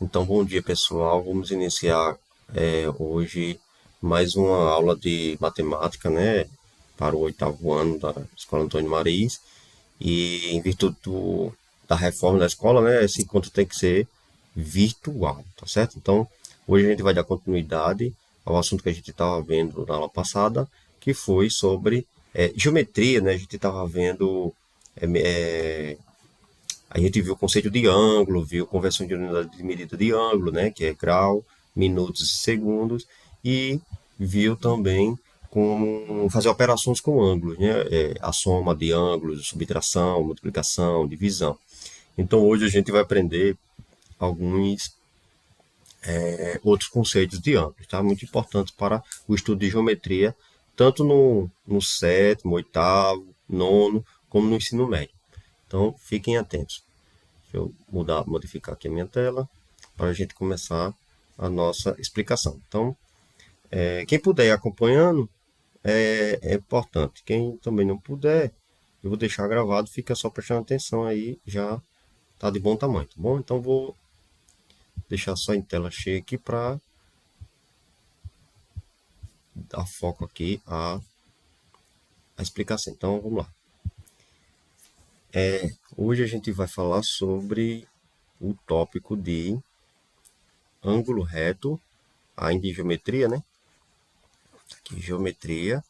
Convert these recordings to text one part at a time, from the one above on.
Então, bom dia pessoal. Vamos iniciar hoje mais uma aula de matemática, né, para o oitavo ano da Escola Antônio Mariz. E em virtude da reforma da escola, né, esse encontro tem que ser virtual, tá certo? Então, hoje a gente vai dar continuidade ao assunto que a gente estava vendo na aula passada, que foi sobre geometria, né? A gente estava vendo é, é, a gente viu o conceito de ângulo, viu conversão de unidade de medida de ângulo, né, que é grau, minutos e segundos, e viu também como fazer operações com ângulos, né, a soma de ângulos, subtração, multiplicação, divisão. Então hoje a gente vai aprender alguns outros conceitos de ângulos, tá? Muito importantes para o estudo de geometria, tanto no sétimo, oitavo, nono, como no ensino médio. Então fiquem atentos. Deixa eu modificar aqui a minha tela para a gente começar a nossa explicação. Então, quem puder ir acompanhando é importante. Quem também não puder, eu vou deixar gravado, fica só prestando atenção aí, já está de bom tamanho, tá bom? Então, vou deixar só em tela cheia aqui para dar foco aqui à explicação. Então, vamos lá. Hoje a gente vai falar sobre o tópico de ângulo reto, ainda em geometria, né? Aqui, geometria.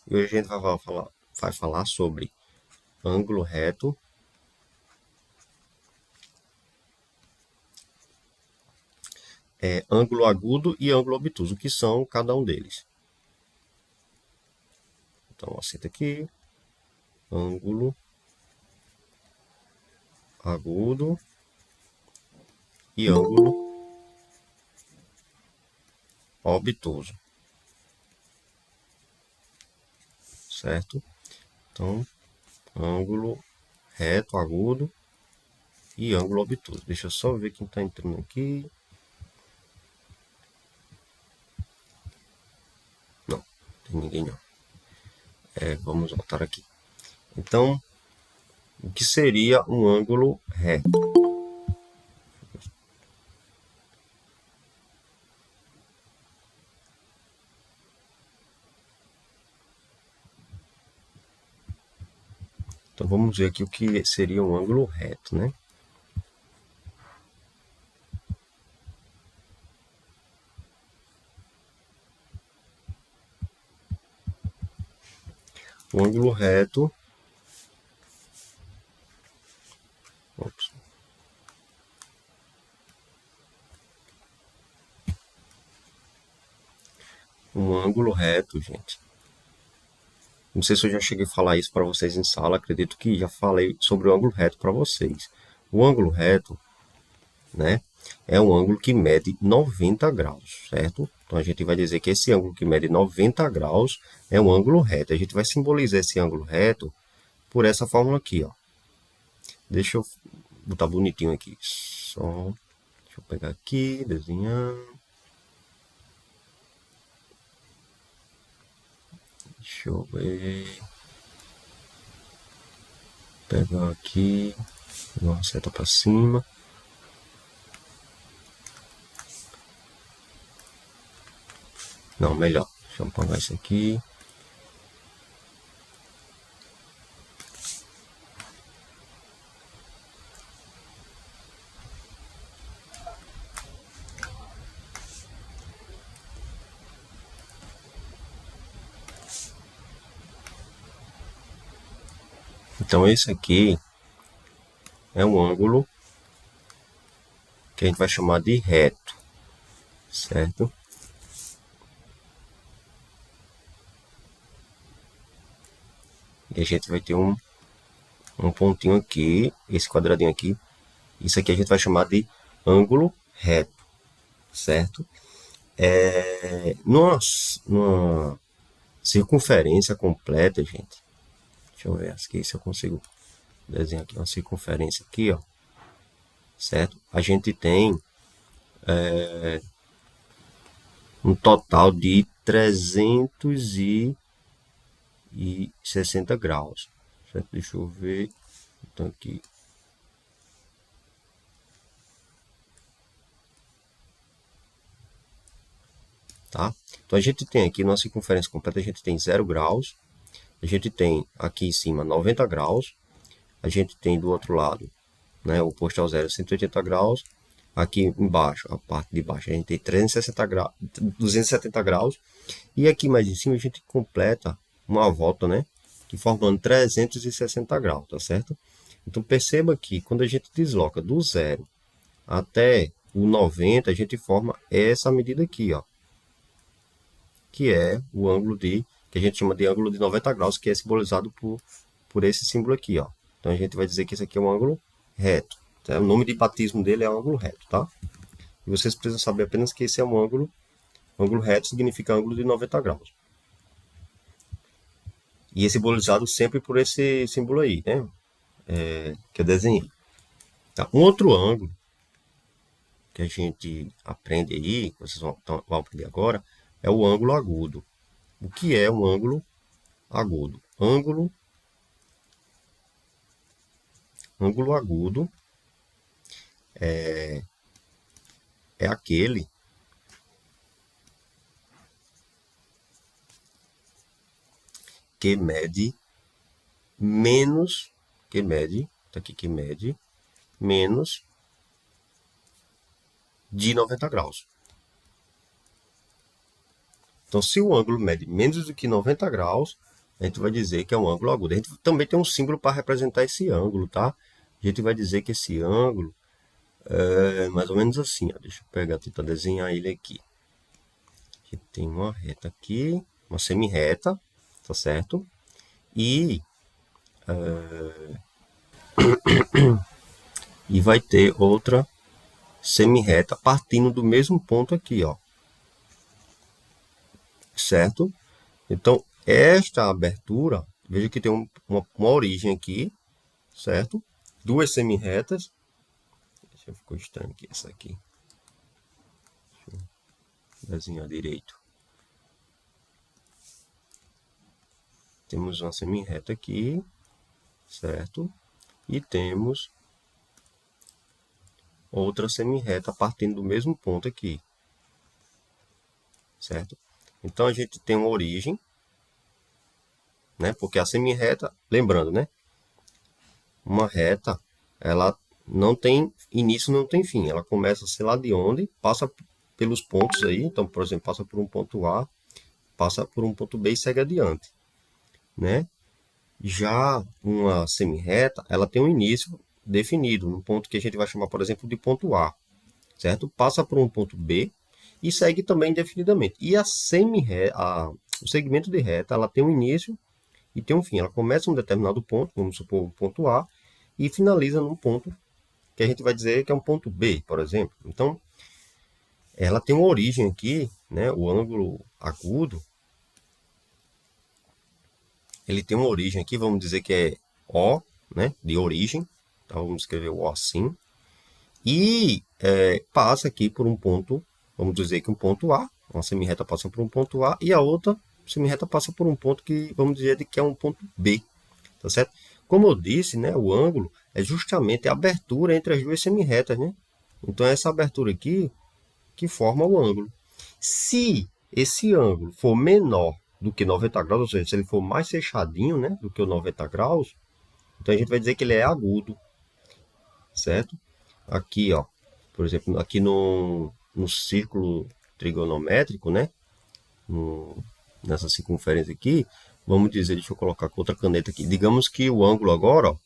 E hoje a gente vai falar sobre ângulo reto, ângulo agudo e ângulo obtuso, o que são cada um deles. Então, aceita aqui, ângulo agudo e ângulo obtuso, certo? Então, ângulo reto, agudo e ângulo obtuso. Deixa eu só ver quem está entrando aqui. Não, tem ninguém não. Vamos voltar aqui. Então, o que seria um ângulo reto? Então, vamos ver aqui o que seria um ângulo reto, né? O ângulo reto. Ops. Um ângulo reto, gente. Não sei se eu já cheguei a falar isso para vocês em sala, acredito que já falei sobre o ângulo reto para vocês. O ângulo reto, né, é um ângulo que mede 90 graus, certo? Então a gente vai dizer que esse ângulo que mede 90 graus é um ângulo reto. A gente vai simbolizar esse ângulo reto por essa fórmula aqui, ó. Deixa eu botar bonitinho aqui. Deixa eu pegar aqui, desenhar. Deixa eu ver. Pegar aqui, dar uma seta para cima. Não, melhor. Deixa eu apagar isso aqui. Então esse aqui é um ângulo que a gente vai chamar de reto, certo? E a gente vai ter um pontinho aqui, esse quadradinho aqui. Isso aqui a gente vai chamar de ângulo reto, certo? Numa circunferência completa, gente. Deixa eu ver aqui se eu consigo desenhar aqui uma circunferência aqui, ó. Certo? A gente tem um total de 360 graus. Certo? Deixa eu ver. Então aqui. Tá? Então a gente tem aqui na circunferência completa, a gente tem 0 graus, a gente tem aqui em cima 90 graus, a gente tem do outro lado, né, o oposto ao zero, 180 graus, aqui embaixo, a parte de baixo, a gente tem 360 graus, 270 graus, e aqui mais em cima a gente completa uma volta, né, que formando 360 graus, tá certo? Então perceba que quando a gente desloca do zero até o 90, a gente forma essa medida aqui, ó, que é o ângulo que a gente chama de ângulo de 90 graus, que é simbolizado por esse símbolo aqui, ó. Então a gente vai dizer que esse aqui é um ângulo reto. Tá? O nome de batismo dele é ângulo reto, tá? E vocês precisam saber apenas que esse é um ângulo. Ângulo reto significa ângulo de 90 graus. E é simbolizado sempre por esse símbolo aí, né? Que eu desenhei. Tá? Um outro ângulo que a gente aprende aí, vocês vão aprender agora, é o ângulo agudo. O que é um ângulo agudo? Ângulo agudo é aquele que mede menos, tá aqui que mede menos de 90 graus. Então, se o ângulo mede menos do que 90 graus, a gente vai dizer que é um ângulo agudo. A gente também tem um símbolo para representar esse ângulo, tá? A gente vai dizer que esse ângulo é mais ou menos assim, ó. Deixa eu pegar, tentar desenhar ele aqui. A gente tem uma reta aqui, uma semi-reta, tá certo? E vai ter outra semi-reta partindo do mesmo ponto aqui, ó. Certo? Então, esta abertura, veja que tem uma origem aqui, certo? Duas semi-retas. Deixa eu ficou estranho aqui, essa aqui. Deixa eu desenhar direito. Temos uma semi-reta aqui, certo? E temos outra semi-reta partindo do mesmo ponto aqui, certo? Então, a gente tem uma origem, né? Porque a semi-reta, lembrando, né? Uma reta, ela não tem início, não tem fim. Ela começa, sei lá de onde, passa pelos pontos aí. Então, por exemplo, passa por um ponto A, passa por um ponto B e segue adiante, né? Já uma semi-reta, ela tem um início definido, no ponto que a gente vai chamar, por exemplo, de ponto A, certo? Passa por um ponto B e segue também indefinidamente. E a semi-reta, o segmento de reta, ela tem um início e tem um fim. Ela começa em um determinado ponto, vamos supor o ponto A, e finaliza num ponto que a gente vai dizer que é um ponto B, por exemplo. Então, ela tem uma origem aqui, né? O ângulo agudo, ele tem uma origem aqui, vamos dizer que é O, né? De origem. Então, vamos escrever o O assim. E passa aqui por um ponto, vamos dizer que um ponto A, uma semi-reta passa por um ponto A, e a outra semi-reta passa por um ponto que, vamos dizer que é um ponto B, tá certo? Como eu disse, né, o ângulo é justamente a abertura entre as duas semi-retas, né? Então, essa abertura aqui que forma o ângulo. Se esse ângulo for menor do que 90 graus, ou seja, se ele for mais fechadinho, né, do que o 90 graus, então a gente vai dizer que ele é agudo, certo? Aqui, ó, por exemplo, aqui no círculo trigonométrico, né, nessa circunferência aqui, vamos dizer, deixa eu colocar com outra caneta aqui. Digamos que o ângulo agora, ó,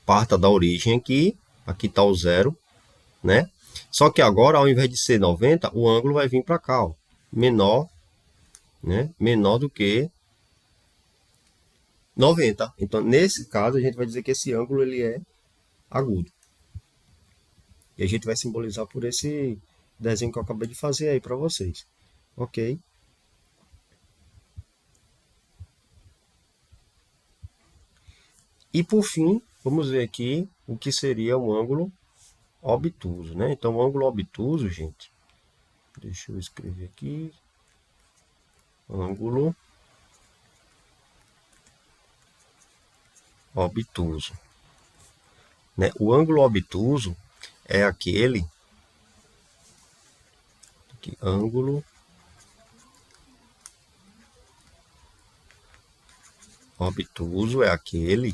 parta da origem aqui está o zero, né? Só que agora, ao invés de ser 90, o ângulo vai vir para cá, ó, menor, né? Menor do que 90. Então, nesse caso, a gente vai dizer que esse ângulo ele é agudo. E a gente vai simbolizar por esse desenho que eu acabei de fazer aí para vocês. Ok? E por fim, vamos ver aqui o que seria um ângulo obtuso, né? Então, o ângulo obtuso, gente, deixa eu escrever aqui, ângulo obtuso. né? O ângulo obtuso é aquele que ângulo obtuso é aquele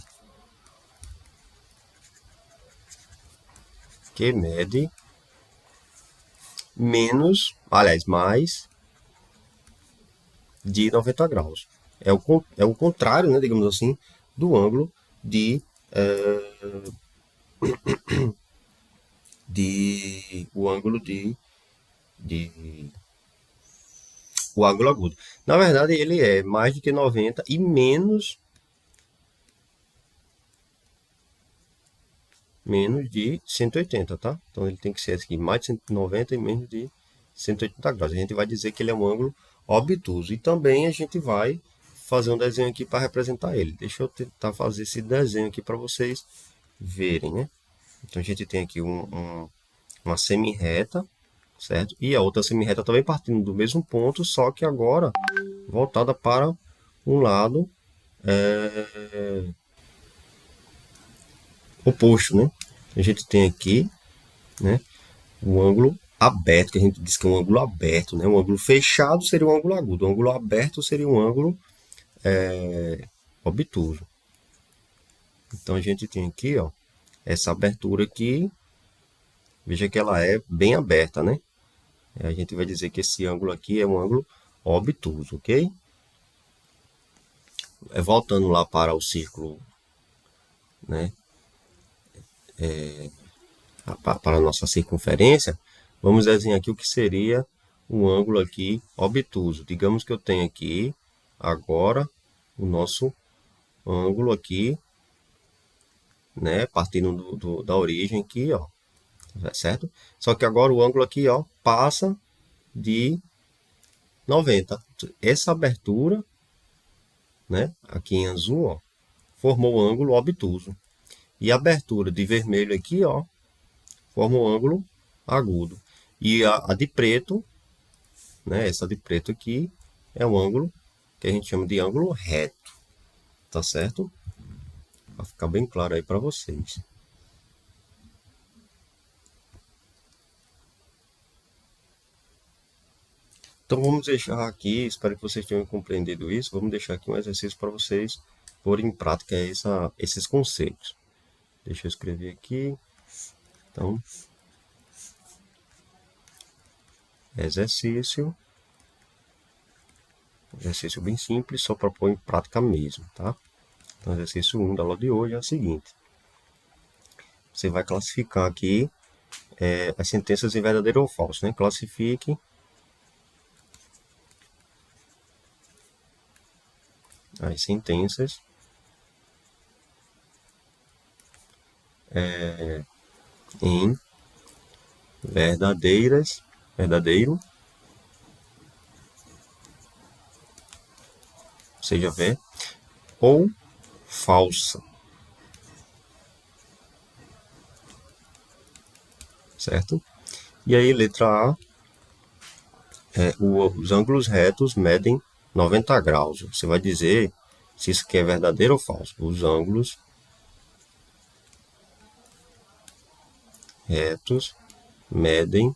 que mede menos, aliás, mais de 90 graus. É o contrário, né, digamos assim, do ângulo de, o ângulo de o ângulo agudo. Na verdade, ele é mais do que 90 e menos de 180, tá? Então ele tem que ser aqui mais de 190 e menos de 180 graus. A gente vai dizer que ele é um ângulo obtuso. E também a gente vai fazer um desenho aqui para representar ele. Deixa eu tentar fazer esse desenho aqui para vocês verem, né? Então a gente tem aqui uma semi-reta, certo? E a outra semi-reta também partindo do mesmo ponto, só que agora voltada para um lado oposto, né? A gente tem aqui, né, o ângulo aberto, que a gente diz que é um ângulo aberto, né? Um ângulo fechado seria um ângulo agudo, um ângulo aberto seria um ângulo obtuso. Então a gente tem aqui, ó, essa abertura aqui, veja que ela é bem aberta, né? A gente vai dizer que esse ângulo aqui é um ângulo obtuso, ok? Voltando lá para o círculo, né? Para a nossa circunferência, vamos desenhar aqui o que seria um ângulo aqui obtuso. Digamos que eu tenho aqui agora o nosso ângulo aqui, né? Partindo da origem aqui, ó, certo? Só que agora o ângulo aqui, ó, passa de 90. Essa abertura, né? Aqui em azul, ó, formou o ângulo obtuso. E a abertura de vermelho aqui, ó, forma um ângulo agudo. E a de preto, né, essa de preto aqui, é um ângulo que a gente chama de ângulo reto. Tá certo? Para ficar bem claro aí para vocês. Então vamos deixar aqui, espero que vocês tenham compreendido isso. Vamos deixar aqui um exercício para vocês pôr em prática esses conceitos. Deixa eu escrever aqui. Então, exercício. Exercício bem simples, só para pôr em prática mesmo, tá? Então, exercício 1 da aula de hoje é o seguinte. Você vai classificar aqui as sentenças em verdadeiro ou falso, né? Classifique as sentenças em verdadeiro, seja ver, ou falsa, certo? E aí, letra A, os ângulos retos medem 90 graus. Você vai dizer se isso aqui é verdadeiro ou falso. Os ângulos retos medem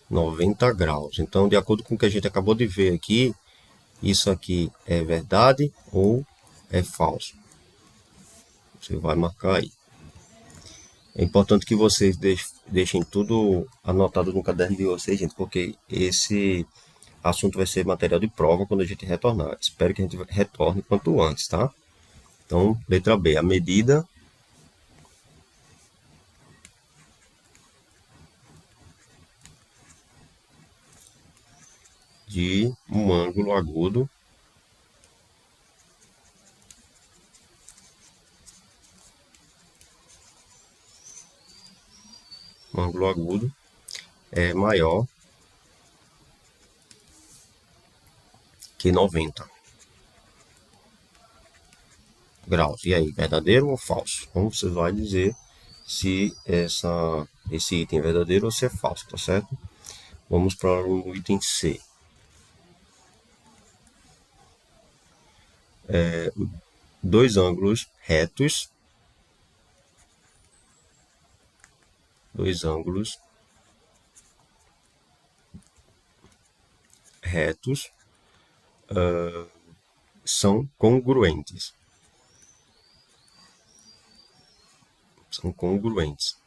90 graus. Então, de acordo com o que a gente acabou de ver aqui, isso aqui é verdade ou é falso. Você vai marcar aí. É importante que vocês deixem tudo anotado no caderno de vocês, gente, porque esse assunto vai ser material de prova quando a gente retornar. Espero que a gente retorne quanto antes, tá? Então, letra B, a medida de um ângulo agudo é maior que 90 graus. E aí, verdadeiro ou falso? Então, você vai dizer se esse item é verdadeiro ou se é falso, tá certo? Vamos para o item C. Dois ângulos retos dois ângulos retos são congruentes. São congruentes.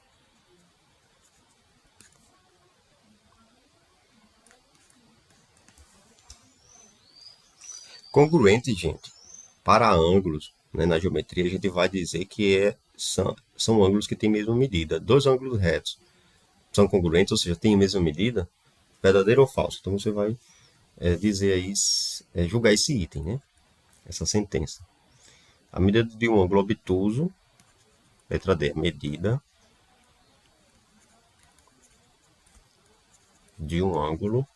Congruente, gente, para ângulos, né, na geometria, a gente vai dizer que são ângulos que têm a mesma medida. Dois ângulos retos são congruentes, ou seja, têm a mesma medida, verdadeiro ou falso. Então você vai dizer aí, julgar esse item, né? Essa sentença. A medida de um ângulo obtuso, letra D, medida de um ângulo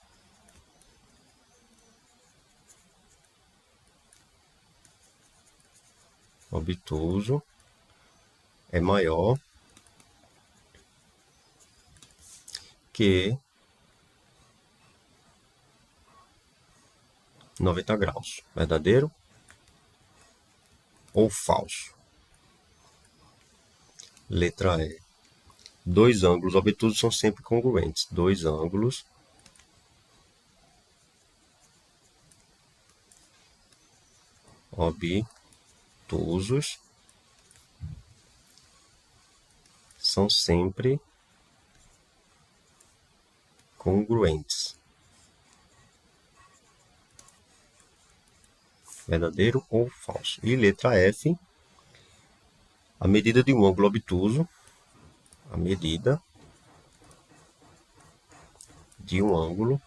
obtuso é maior que 90 graus. Verdadeiro ou falso? Letra E. Dois ângulos obtusos são sempre congruentes. Dois ângulos obtusos são sempre congruentes. Verdadeiro ou falso? E letra F. A medida de um ângulo obtuso, a medida de um ângulo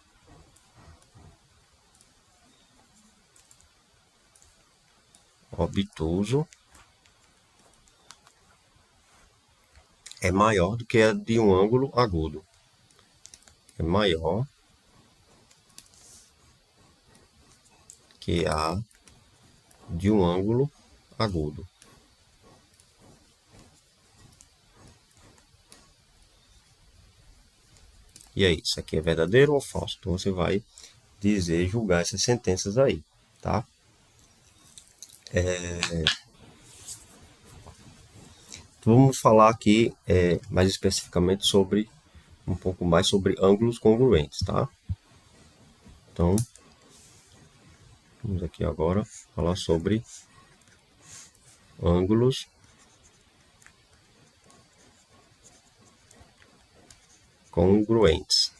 obtuso é maior do que a de um ângulo agudo. É maior que a de um ângulo agudo. E aí, isso aqui é verdadeiro ou falso? Então você vai dizer, julgar essas sentenças aí, tá? Vamos falar aqui mais especificamente sobre um pouco mais sobre ângulos congruentes, tá? Então, vamos aqui agora falar sobre ângulos congruentes.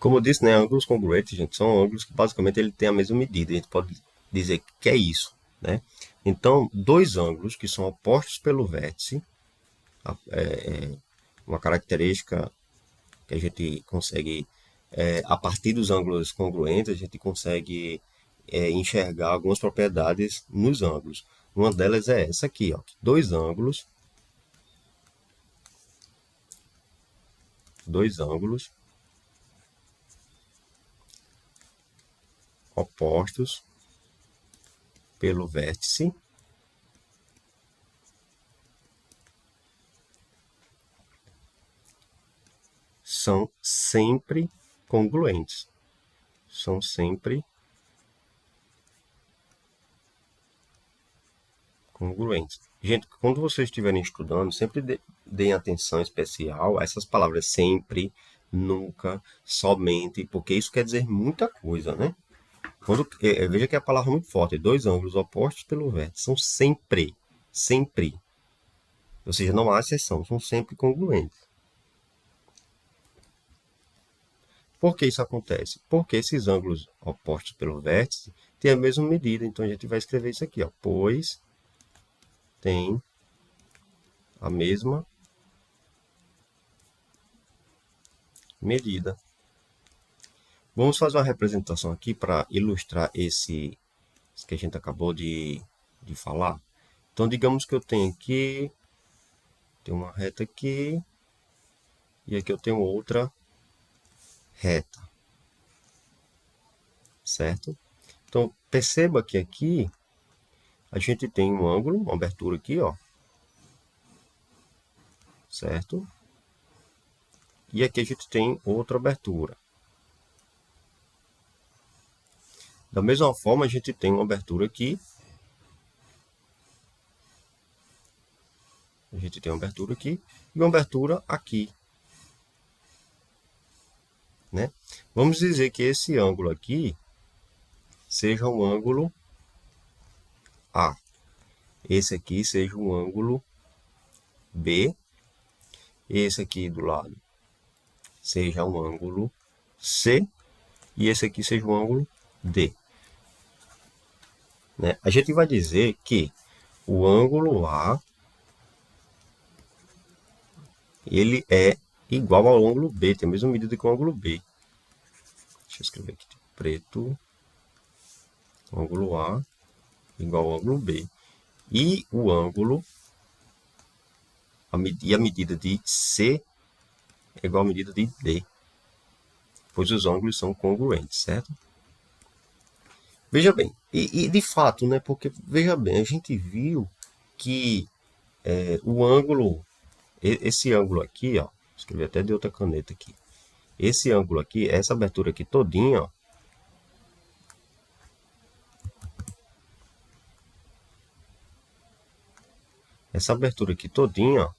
Como eu disse, né, ângulos congruentes, gente, são ângulos que basicamente ele tem a mesma medida. A gente pode dizer que é isso, né? Então, dois ângulos que são opostos pelo vértice, uma característica que a gente consegue, a partir dos ângulos congruentes, a gente consegue enxergar algumas propriedades nos ângulos. Uma delas é essa aqui, ó, dois ângulos opostos pelo vértice são sempre congruentes. São sempre congruentes. Gente, quando vocês estiverem estudando, sempre deem atenção especial a essas palavras sempre, nunca, somente, porque isso quer dizer muita coisa, né? Veja que é a palavra muito forte, dois ângulos opostos pelo vértice, são sempre, sempre. Ou seja, não há exceção, são sempre congruentes. Por que isso acontece? Porque esses ângulos opostos pelo vértice têm a mesma medida, então a gente vai escrever isso aqui, ó, pois tem a mesma medida. Vamos fazer uma representação aqui para ilustrar isso que a gente acabou de falar. Então, digamos que eu tenho aqui, tem uma reta aqui, e aqui eu tenho outra reta, certo? Então, perceba que aqui a gente tem um ângulo, uma abertura aqui, ó, certo? E aqui a gente tem outra abertura. Da mesma forma, a gente tem uma abertura aqui. A gente tem uma abertura aqui e uma abertura aqui, né? Vamos dizer que esse ângulo aqui seja um ângulo A. Esse aqui seja um ângulo B. Esse aqui do lado seja um ângulo C. E esse aqui seja um ângulo D. Né? A gente vai dizer que o ângulo A ele é igual ao ângulo B, tem a mesma medida que o ângulo B. Deixa eu escrever aqui, preto, ângulo A igual ao ângulo B. E o ângulo, e a medida de C é igual à medida de D, pois os ângulos são congruentes, certo? Veja bem, e de fato, né, porque, veja bem, a gente viu que o ângulo, esse ângulo aqui, ó, escrevi até de outra caneta aqui, esse ângulo aqui, essa abertura aqui todinha, ó, essa abertura aqui todinha, ó,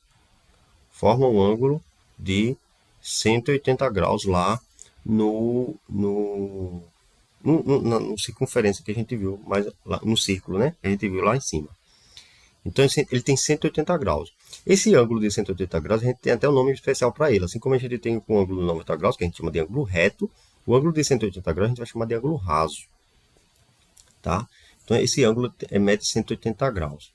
forma um ângulo de 180 graus lá no circunferência que a gente viu, mas lá, no círculo, né? A gente viu lá em cima. Então ele tem 180 graus. Esse ângulo de 180 graus, a gente tem até um nome especial para ele. Assim como a gente tem com o ângulo de 90 graus, que a gente chama de ângulo reto, o ângulo de 180 graus a gente vai chamar de ângulo raso. Tá? Então esse ângulo mede 180 graus.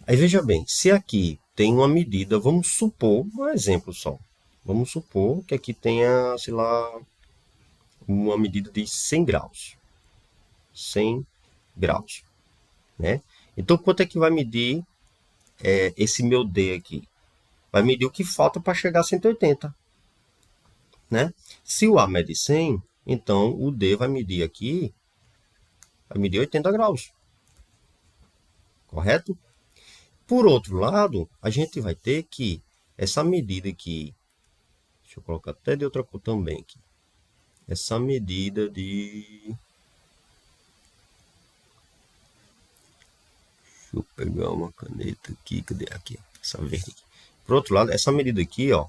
Aí veja bem, se aqui tem uma medida, vamos supor, um exemplo só. Vamos supor que aqui tenha, sei lá, uma medida de 100 graus. 100 graus, né? Então, quanto é que vai medir esse meu D aqui? Vai medir o que falta para chegar a 180, né? Se o A mede 100, então o D vai medir aqui, vai medir 80 graus, correto? Por outro lado, a gente vai ter que essa medida aqui, deixa eu colocar até de outra cor também aqui, essa medida de... Deixa eu pegar uma caneta aqui, cadê? Aqui, essa verde aqui. Por outro lado, essa medida aqui, ó,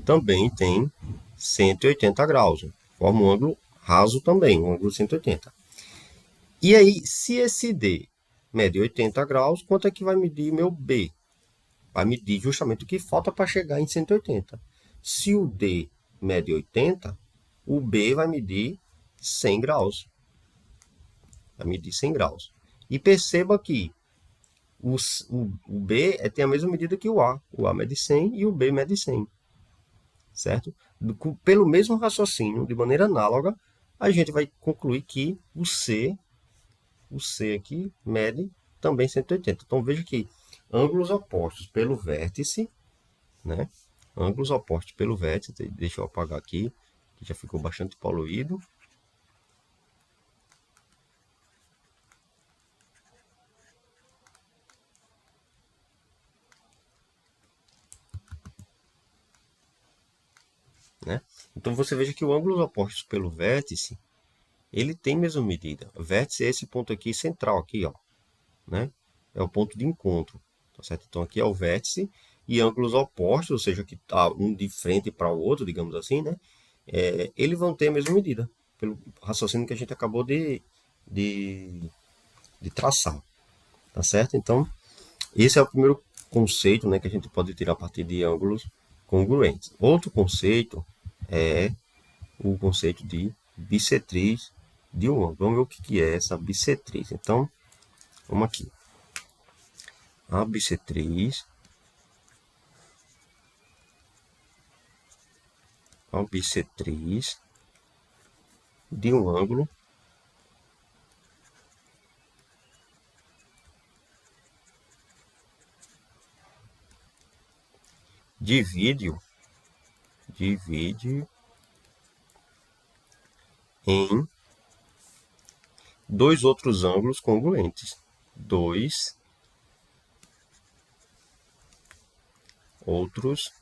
também tem 180 graus. Forma um ângulo raso também, um ângulo 180. E aí, se esse D mede 80 graus, quanto é que vai medir meu B? Vai medir justamente o que falta para chegar em 180. Se o D mede 80, o B vai medir 100 graus. Vai medir 100 graus. E perceba que o B tem a mesma medida que o A. O A mede 100 e o B mede 100. Certo? Pelo mesmo raciocínio, de maneira análoga, a gente vai concluir que o C aqui mede também 180. Então veja que ângulos opostos pelo vértice, né? Ângulos opostos pelo vértice, deixa eu apagar aqui, que já ficou bastante poluído. Né? Então você veja que o ângulos opostos pelo vértice, ele tem mesma medida. O vértice é esse ponto aqui central, aqui, ó, né? É o ponto de encontro, tá certo? Então aqui é o vértice e ângulos opostos, ou seja, que tá um de frente para o outro, digamos assim, né? Eles vão ter a mesma medida, pelo raciocínio que a gente acabou de, de traçar, tá certo? Então, esse é o primeiro conceito, né, que a gente pode tirar a partir de ângulos congruentes. Outro conceito é o conceito de bissetriz de um ângulo. Vamos ver o que é essa bissetriz. Então, vamos aqui. A bissetriz de um ângulo divide em dois outros ângulos congruentes. Dois outros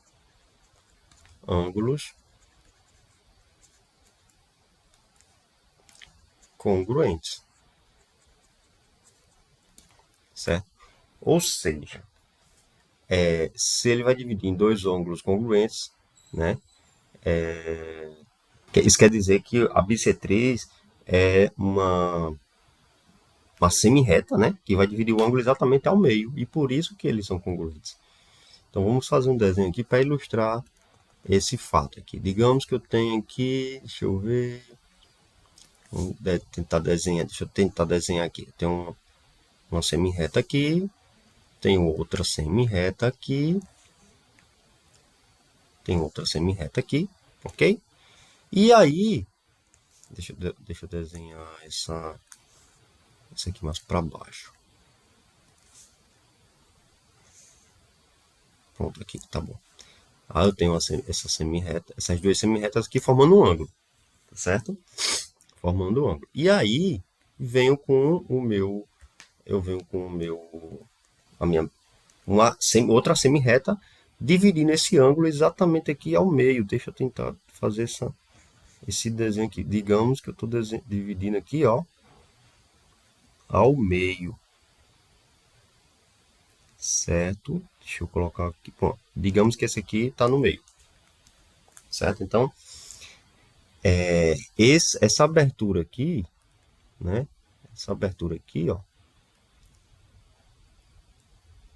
ângulos congruentes, certo? Ou seja, se ele vai dividir em dois ângulos congruentes, né? Isso quer dizer que a bissetriz é uma semi-reta, né? Que vai dividir o ângulo exatamente ao meio, e por isso que eles são congruentes. Então vamos fazer um desenho aqui para ilustrar esse fato aqui. Digamos que eu tenho aqui, deixa eu ver, deixa eu tentar desenhar aqui. Eu tenho uma semi-reta aqui, tenho outra semi-reta aqui, tenho outra semi-reta aqui, ok? E aí, deixa eu desenhar essa aqui mais para baixo. Pronto, aqui, tá bom. Aí eu tenho essa semi-reta, essas duas semi-retas aqui formando um ângulo, tá certo? Formando um ângulo. E aí, venho com o meu, eu venho com o meu, a minha, outra semi-reta, dividindo esse ângulo exatamente aqui ao meio. Deixa eu tentar fazer esse desenho aqui. Digamos que eu estou dividindo aqui, ó, ao meio. Certo? Deixa eu colocar aqui. Bom, digamos que esse aqui está no meio. Certo? Então, essa abertura aqui, né? Essa abertura aqui, ó.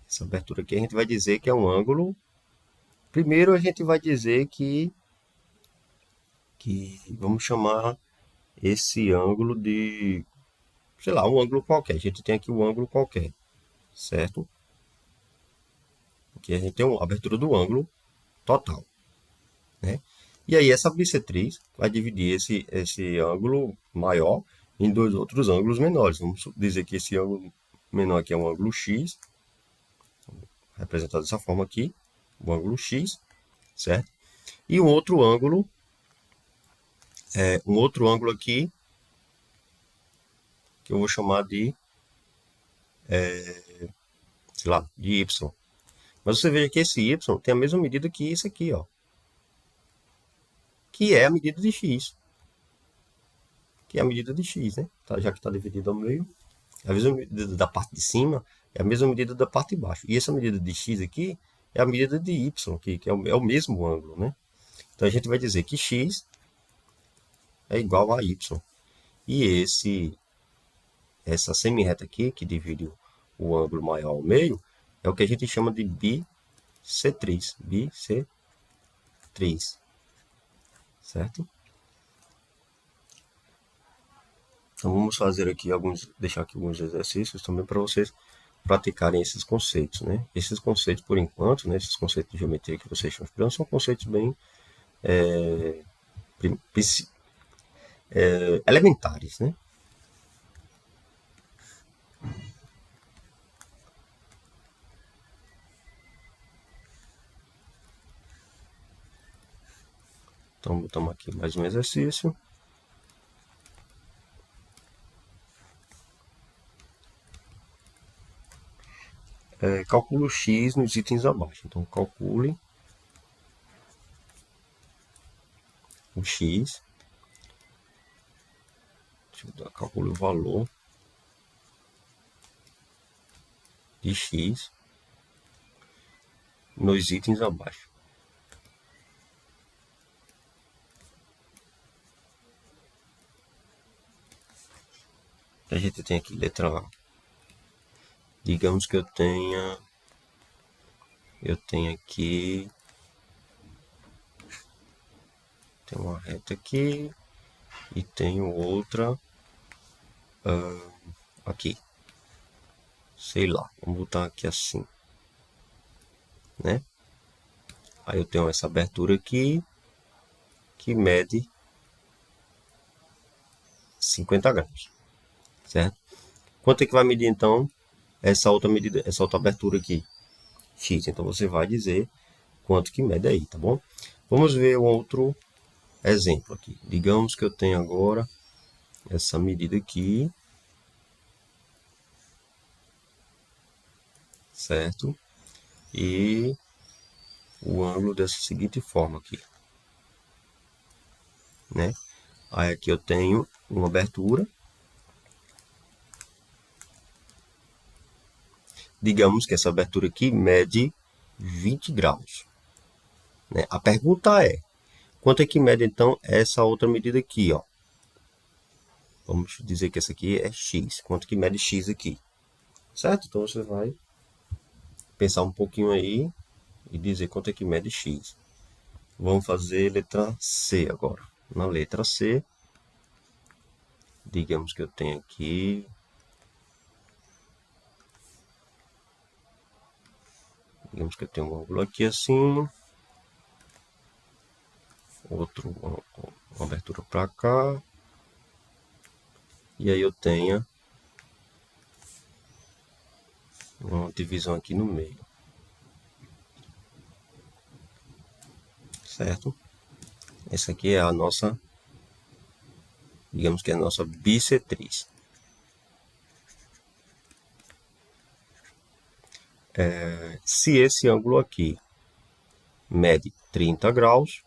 Essa abertura aqui a gente vai dizer que é um ângulo. Primeiro a gente vai dizer que vamos chamar esse ângulo de, sei lá, um ângulo qualquer. A gente tem aqui um ângulo qualquer, certo? Aqui a gente tem uma abertura do ângulo total, né? E aí essa bissetriz vai dividir esse ângulo maior em dois outros ângulos menores. Vamos dizer que esse ângulo menor aqui é um ângulo X, representado dessa forma aqui, o ângulo X, certo? E um outro ângulo aqui, que eu vou chamar de, sei lá, de Y. Mas você veja que esse Y tem a mesma medida que isso aqui, ó, que é a medida de X. Que é a medida de X, né? Já que está dividido ao meio, a mesma medida da parte de cima é a mesma medida da parte de baixo. E essa medida de X aqui é a medida de Y, que é o mesmo ângulo, né? Então a gente vai dizer que X é igual a Y. E essa semi-reta aqui, que divide o ângulo maior ao meio, é o que a gente chama de bissetriz. Bissetriz. Certo? Então vamos fazer aqui deixar aqui alguns exercícios também para vocês praticarem esses conceitos, né? Esses conceitos, por enquanto, né, esses conceitos de geometria que vocês estão estudando são conceitos bem elementares, né? Então, botamos aqui mais um exercício. Calcule o x nos itens abaixo. Então, calcule o x. Calcule o valor de x nos itens abaixo. A gente tem aqui letra A. Digamos que eu tenha aqui, tem uma reta aqui e tenho outra aqui. Sei lá, vamos botar aqui assim, né? Aí eu tenho essa abertura aqui que mede 50 graus, certo? Quanto é que vai medir então essa outra medida, essa outra abertura aqui? X. Então você vai dizer quanto que mede aí, tá bom? Vamos ver um outro exemplo aqui. Digamos que eu tenho agora essa medida aqui, certo? E o ângulo dessa seguinte forma aqui, né? Aí aqui eu tenho uma abertura digamos que essa abertura aqui mede 20 graus. Né? A pergunta é, quanto é que mede então essa outra medida aqui, ó? Vamos dizer que essa aqui é x. Quanto que mede x aqui? Certo? Então você vai pensar um pouquinho aí e dizer quanto é que mede x. Vamos fazer letra C agora. Na letra C, digamos que eu tenho aqui... Digamos que eu tenho um ângulo aqui assim. Outro, uma abertura para cá. E aí eu tenho uma divisão aqui no meio. Certo? Essa aqui é a nossa, digamos que é a nossa bissetriz. Se esse ângulo aqui mede 30 graus,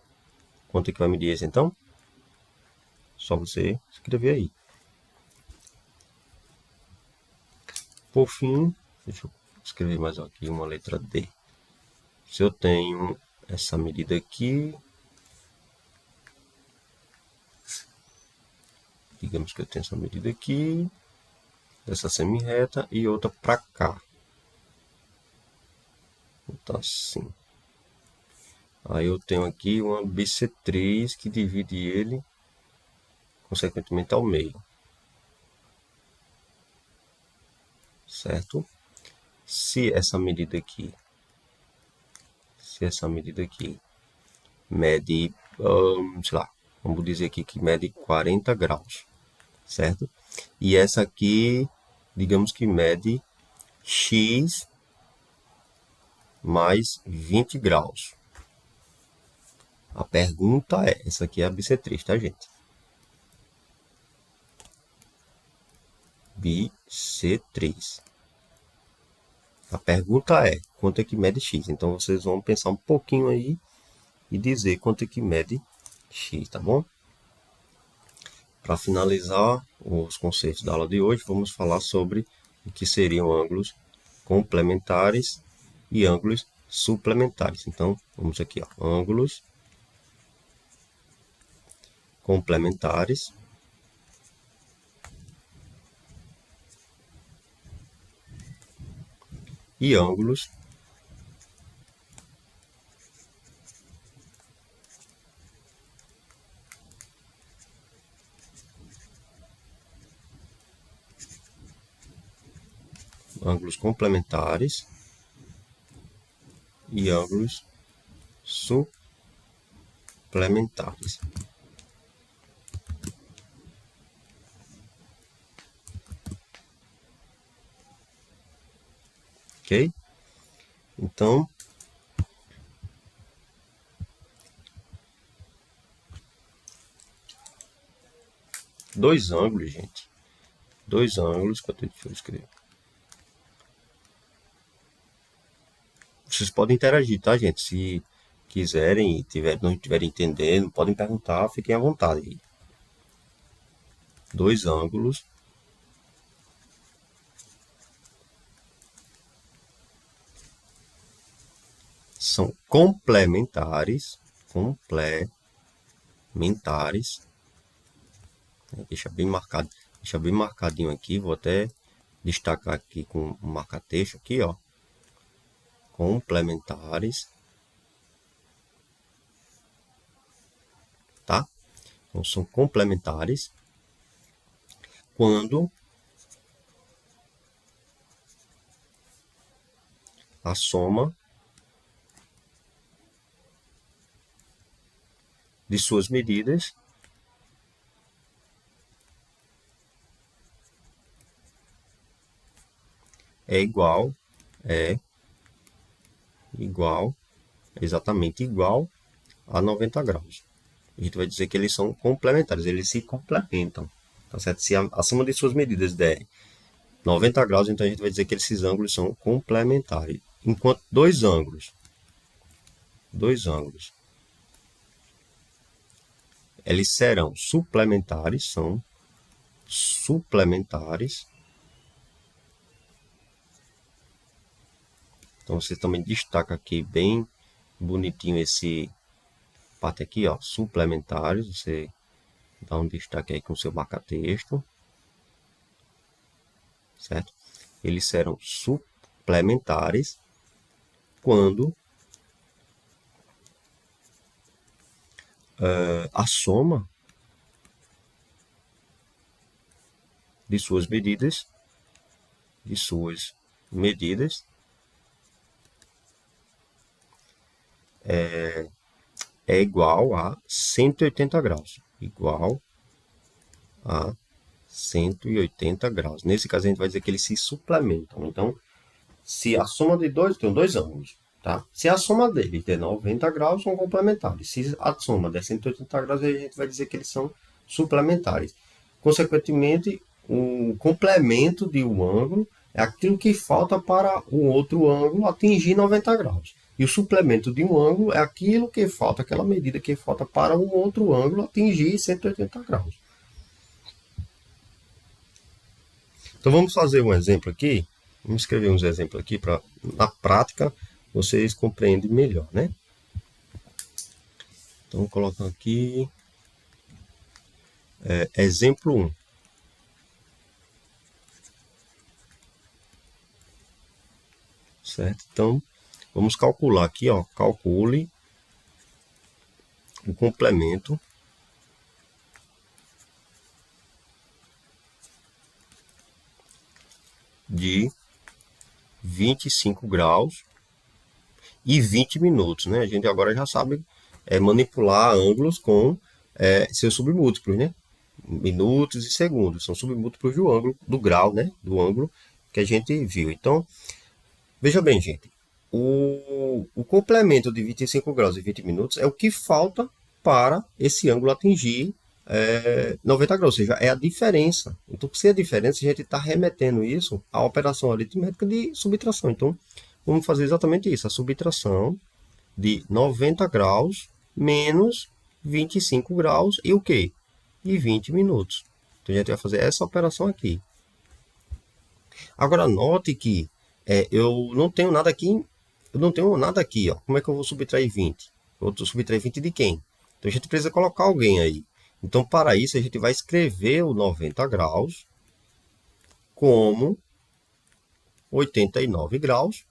quanto é que vai medir esse então? Só você escrever aí. Por fim, deixa eu escrever mais aqui uma letra D. Se eu tenho essa medida aqui, digamos que eu tenho essa medida aqui, dessa semi-reta e outra para cá. Então assim. Aí eu tenho aqui uma bissetriz que divide ele, consequentemente, ao meio. Certo? Se essa medida aqui mede, sei lá, vamos dizer aqui que mede 40 graus, certo? E essa aqui, digamos que mede x mais 20 graus. A pergunta é, essa aqui é a bissetriz, tá, gente? Bissetriz. A pergunta é, quanto é que mede x? Então, vocês vão pensar um pouquinho aí e dizer quanto é que mede x, tá bom? Para finalizar os conceitos da aula de hoje, vamos falar sobre o que seriam ângulos complementares e ângulos suplementares. Então, vamos aqui, ó, ângulos complementares e ângulos complementares e ângulos suplementares. Ok? Então, dois ângulos, gente. Dois ângulos, deixa eu escrever. Vocês podem interagir, tá, gente? Se quiserem e não estiverem entendendo, podem perguntar, fiquem à vontade. Dois ângulos são complementares, deixa bem marcadinho aqui, vou até destacar aqui com um marca-texto aqui, ó, complementares, tá? Então, são complementares quando a soma de suas medidas é exatamente igual a 90 graus. A gente vai dizer que eles são complementares, eles se complementam. Tá certo? Se a soma de suas medidas der 90 graus, então a gente vai dizer que esses ângulos são complementares. Enquanto dois ângulos, eles serão suplementares, Então você também destaca aqui bem bonitinho esse parte aqui, ó, suplementares. Você dá um destaque aí com o seu marca-texto, certo? Eles serão suplementares quando a soma de suas medidas, é igual a 180 graus. Igual a 180 graus. Nesse caso, a gente vai dizer que eles se suplementam. Então, se a soma de dois, tem dois ângulos, tá? Se a soma deles der 90 graus, são complementares. Se a soma der 180 graus, a gente vai dizer que eles são suplementares. Consequentemente, o complemento de um ângulo é aquilo que falta para o outro ângulo atingir 90 graus. E o suplemento de um ângulo é aquilo que falta, aquela medida que falta para um outro ângulo atingir 180 graus. Então vamos fazer um exemplo aqui. Vamos escrever uns exemplos aqui para, na prática, vocês compreendem melhor, né? Então, colocando aqui exemplo 1. Certo? Então, vamos calcular aqui, ó, calcule o complemento de 25 graus e 20 minutos, né? A gente agora já sabe manipular ângulos com seus submúltiplos, né? Minutos e segundos, são submúltiplos do ângulo, do grau, né? Do ângulo que a gente viu. Então, veja bem, gente, o complemento de 25 graus e 20 minutos é o que falta para esse ângulo atingir 90 graus, ou seja, é a diferença. Então, se é a diferença, a gente está remetendo isso à operação aritmética de subtração. Então, vamos fazer exatamente isso, a subtração de 90 graus menos 25 graus e o quê? E 20 minutos. Então, a gente vai fazer essa operação aqui. Agora, note que eu não tenho nada aqui. Eu não tenho nada aqui, ó. Como é que eu vou subtrair 20? Eu vou subtrair 20 de quem? Então, a gente precisa colocar alguém aí. Então, para isso, a gente vai escrever o 90 graus como 89 graus.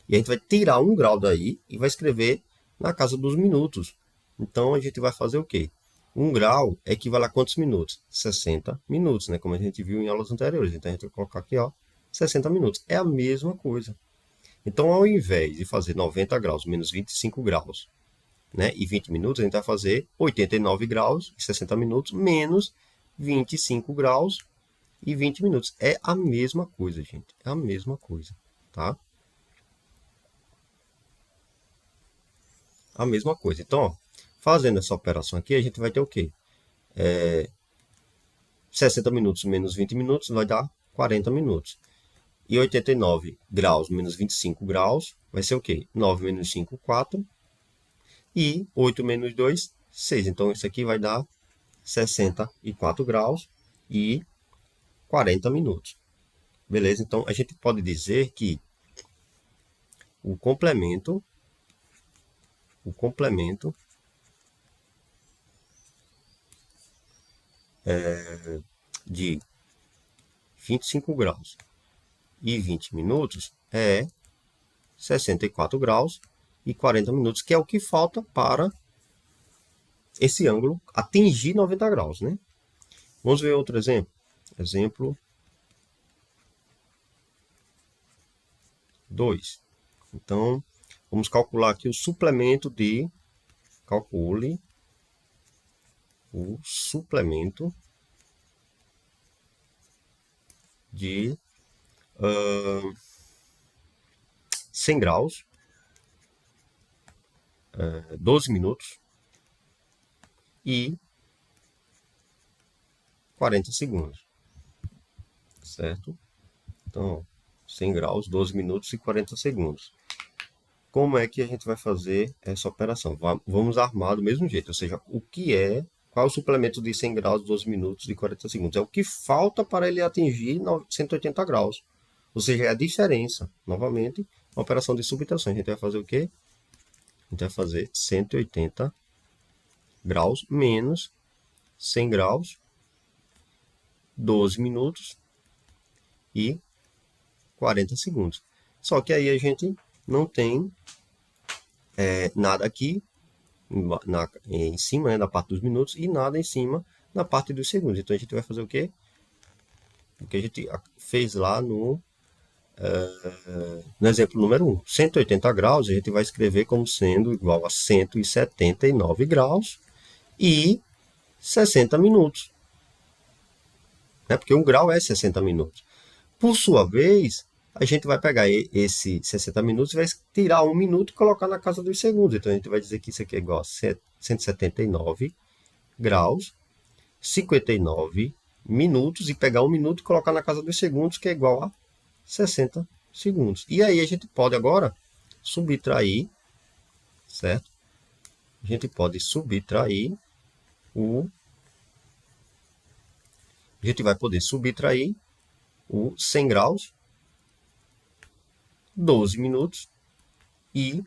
E a gente vai tirar um grau daí e vai escrever na casa dos minutos. Então, a gente vai fazer o quê? 1 grau equivale a quantos minutos? 60 minutos, né? Como a gente viu em aulas anteriores. Então, a gente vai colocar aqui, ó, 60 minutos. É a mesma coisa. Então, ao invés de fazer 90 graus menos 25 graus, né, e 20 minutos, a gente vai fazer 89 graus e 60 minutos menos 25 graus e 20 minutos. É a mesma coisa, gente. É a mesma coisa, tá? A mesma coisa. Então, ó, fazendo essa operação aqui, a gente vai ter o quê? 60 minutos menos 20 minutos vai dar 40 minutos. E 89 graus menos 25 graus vai ser o quê? 9 menos 5, 4. E 8 menos 2, 6. Então, isso aqui vai dar 64 graus e 40 minutos. Beleza? Então, a gente pode dizer que o complemento de 25 graus e 20 minutos é 64 graus e 40 minutos, que é o que falta para esse ângulo atingir 90 graus, né? Vamos ver outro exemplo. Exemplo 2. Então, vamos calcular aqui o suplemento de... Calcule o suplemento de 100 graus, 12 minutos e 40 segundos, certo? Então, 100 graus, 12 minutos e 40 segundos. Como é que a gente vai fazer essa operação? Vamos armar do mesmo jeito, ou seja, qual é o suplemento de 100 graus, 12 minutos e 40 segundos? É o que falta para ele atingir 180 graus. Ou seja, é a diferença, novamente, uma operação de subtração. A gente vai fazer o quê? A gente vai fazer 180 graus menos 100 graus, 12 minutos e 40 segundos. Só que aí a gente não tem nada aqui em cima, né, na parte dos minutos, e nada em cima na parte dos segundos. Então a gente vai fazer o quê? O que a gente fez lá no exemplo número 1. 180 graus a gente vai escrever como sendo igual a 179 graus e 60 minutos. Né? Porque 1 grau é 60 minutos. Por sua vez, a gente vai pegar esse 60 minutos e vai tirar 1 minuto e colocar na casa dos segundos. Então a gente vai dizer que isso aqui é igual a 179 graus, 59 minutos, e pegar 1 minuto e colocar na casa dos segundos, que é igual a 60 segundos. E aí a gente pode agora subtrair, certo? A gente pode subtrair a gente vai poder subtrair o 100 graus, 12 minutos e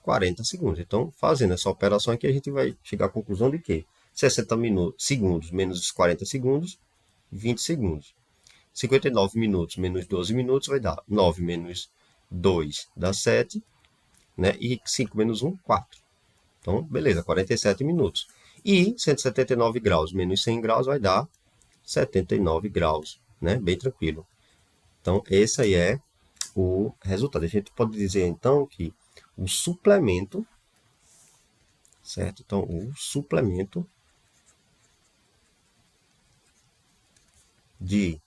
40 segundos. Então, fazendo essa operação aqui, a gente vai chegar à conclusão de que 60 segundos menos os 40 segundos, 20 segundos. 59 minutos menos 12 minutos vai dar 9 menos 2 dá 7, né? E 5 menos 1, 4. Então, beleza, 47 minutos. E 179 graus menos 100 graus vai dar 79 graus, né? Bem tranquilo. Então, esse aí é o resultado. A gente pode dizer, então, que o suplemento, certo? Então, o suplemento de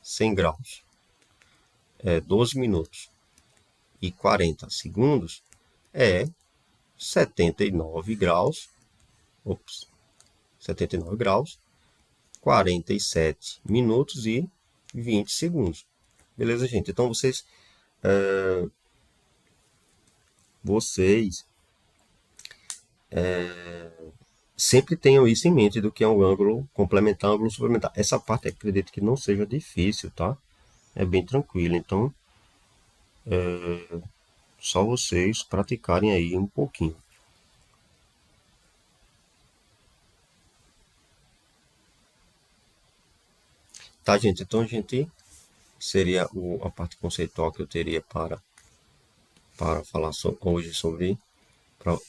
100 graus é 12 minutos e 40 segundos é 79 graus, 79 graus, 47 minutos e 20 segundos. Beleza, gente? Então, vocês sempre tenham isso em mente do que é um ângulo complementar, ângulo suplementar. Essa parte acredito que não seja difícil, tá? É bem tranquilo. Então, só vocês praticarem aí um pouquinho. Tá, gente? Então, seria a parte conceitual que eu teria para falar hoje sobre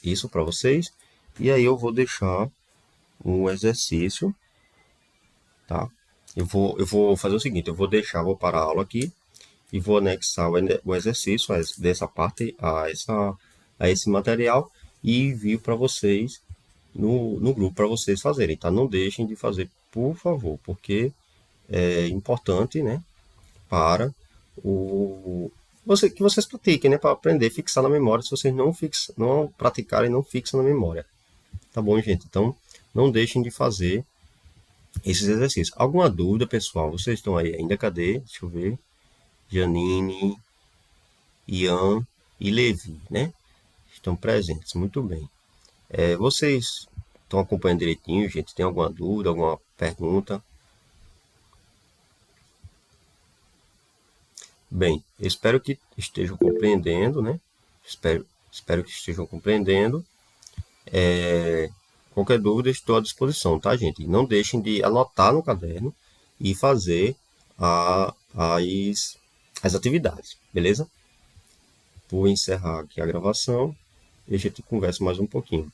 isso para vocês. E aí eu vou deixar um exercício, tá? Eu vou fazer o seguinte, vou parar a aula aqui e vou anexar o exercício dessa parte a esse material e envio para vocês no grupo para vocês fazerem, tá? Não deixem de fazer, por favor, porque é importante, né? Para que vocês pratiquem, né? Para aprender, fixar na memória. Se vocês não praticarem, não fixam na memória. Tá bom, gente? Então, não deixem de fazer esses exercícios. Alguma dúvida, pessoal? Vocês estão aí ainda? Cadê? Deixa eu ver. Janine, Ian e Levi, né? Estão presentes. Muito bem. Vocês estão acompanhando direitinho, gente? Tem alguma dúvida, alguma pergunta? Bem, espero que estejam compreendendo, né? Espero que estejam compreendendo. Qualquer dúvida, estou à disposição, tá, gente? Não deixem de anotar no caderno e fazer as atividades, beleza? Vou encerrar aqui a gravação e a gente conversa mais um pouquinho.